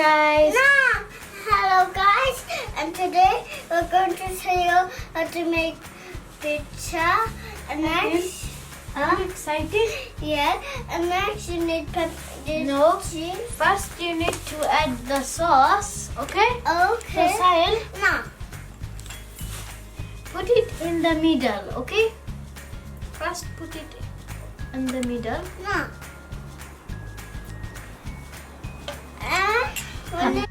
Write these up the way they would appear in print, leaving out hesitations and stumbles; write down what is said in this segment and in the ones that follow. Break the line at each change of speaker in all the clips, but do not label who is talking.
guys.
Nah. Hello guys, and today we're going to show you how to make pizza. And next,
Are you excited?
yeah, and next you need
No.
cheese.
First you need to add the sauce, okay?
Okay.
So Sayem,
Nah.
put it in the middle, okay? First put it in the middle.
Nah. And when it,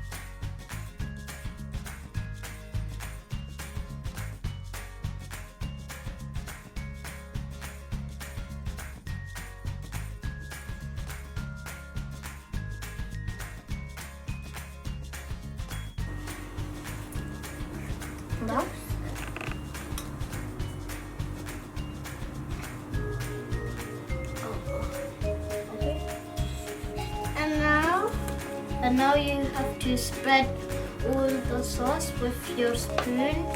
Now, okay.
and now
And now you have to spread all the sauce with your spoon.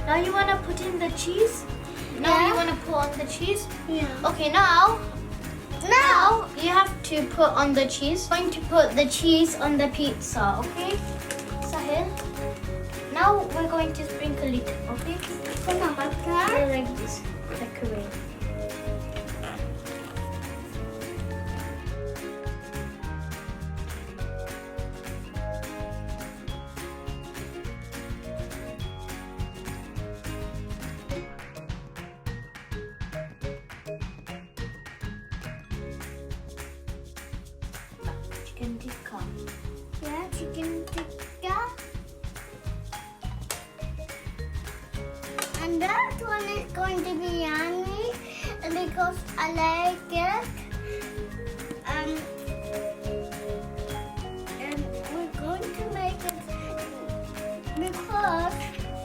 Now you want to put in the cheese? Now
Yeah.
you want to put on the cheese?
yeah.
Okay, now you have to put on the cheese. Going to put the cheese on the pizza, okay? Sahil. Now we're going to sprinkle it, okay?
Put on my car.
Like this, decorate. Chicken tikka.
Yeah, chicken tikka. And that one is going to be yummy because I like it. And we're going to make it because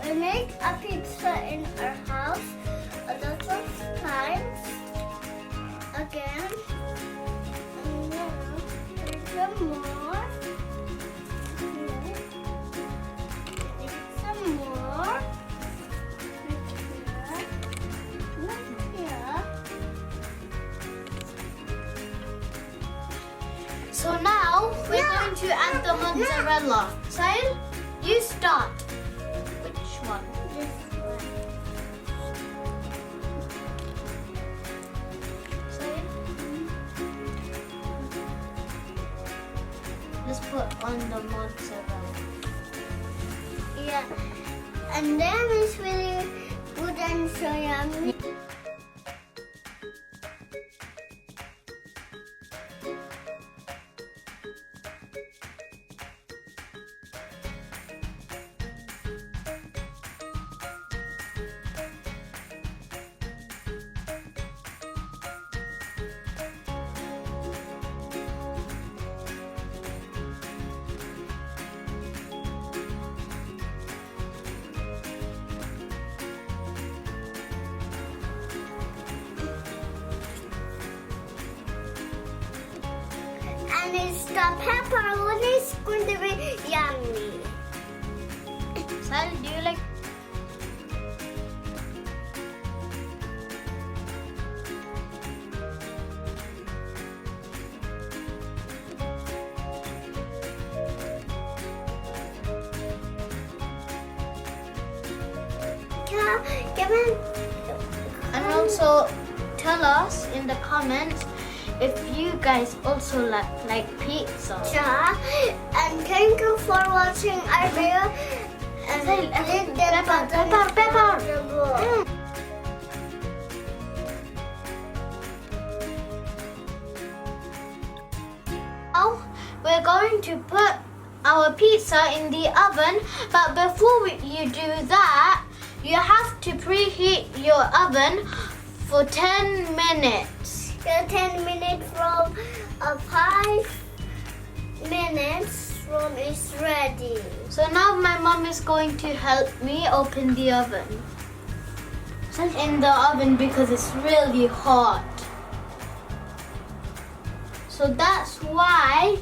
we make a pizza in our house a lot of times. Again. And now, there's some more. Some more.
So now we're going to add the mozzarella. Sahil, you start. Which one? Sahil? Let's put on the mozzarella.
Yeah, and then it's really good and so yummy. And it's the pepperoni is going to be yummy.
Sahil, do you like?
Come on.
And also tell us in the comments if you guys also like pizza.
And thank you for watching our video. And click the button
pepper.
below.
Now we're going to put our pizza in the oven, but before you do that, you have to preheat your oven for 10 minutes.
10 minutes from 5 minutes from it's ready.
So now my mom is going to help me open the oven. In the oven because it's really hot. So that's why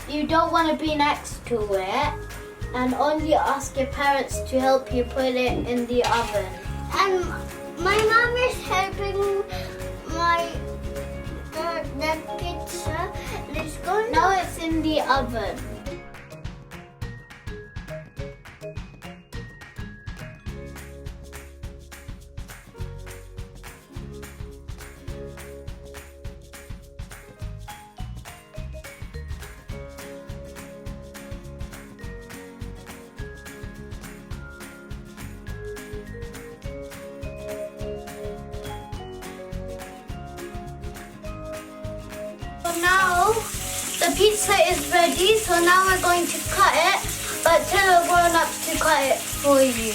you don't want to be next to it, and only ask your parents to help you put it in the oven.
And My mom is helping the pizza. Let's go
Now it's in the oven. So now the pizza is ready, so now we're going to cut it, but tell the grown-ups to cut it for you.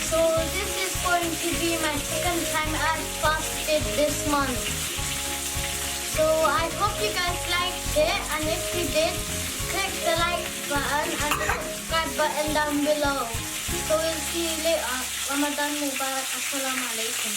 So this is going to be my second time I've fasted this month. So I hope you guys liked it, and if you did, click the like button and the subscribe button down below. So we'll see you later. Ramadan Mubarak. Assalamu alaikum.